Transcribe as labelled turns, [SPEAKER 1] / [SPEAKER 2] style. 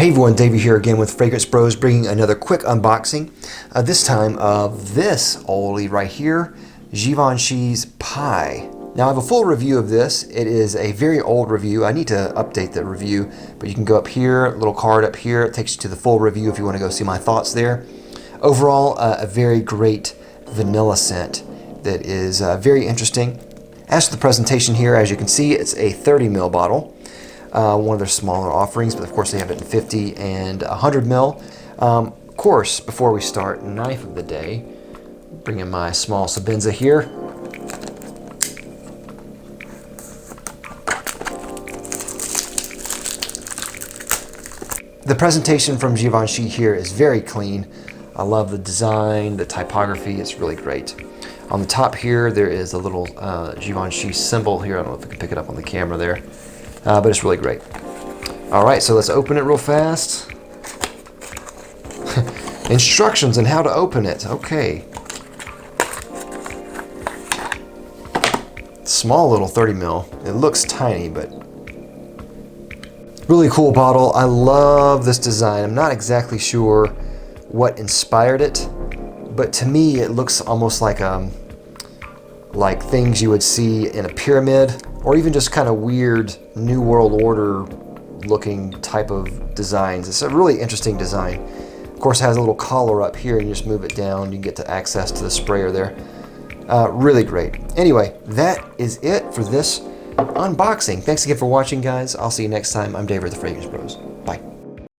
[SPEAKER 1] Hey everyone, Davey here again with Fragrance Bros, bringing another quick unboxing. This time of this oldie right here, Givenchy's Pi. Now I have a full review of this. It is a very old review. I need to update the review, but you can go up here, little card up here. It takes you to the full review if you want to go see my thoughts there. Overall, a very great vanilla scent that is very interesting. As for the presentation here, as you can see, it's a 30 ml bottle. One of their smaller offerings, but of course they have it in 50 and 100 ml. Of course, before we start, knife of the day. Bring in my small Sabenza here. The presentation from Givenchy here is very clean. I love the design, the typography, it's really great. On the top here, there is a little Givenchy symbol here. I don't know if I can pick it up on the camera there. But it's really great. All right, so let's open it real fast. Instructions on how to open it. Okay. Small little 30 ml. It looks tiny, but really cool bottle. I love this design. I'm not exactly sure what inspired it, but to me it looks almost like things you would see in a pyramid, or even just kind of weird New World Order looking type of designs. It's a really interesting design. Of course, it has a little collar up here, and you just move it down, you can get to access to the sprayer there. Really great. Anyway, that is it for this unboxing. Thanks again for watching, guys. I'll see you next time. I'm Dave with the Fragrance Bros.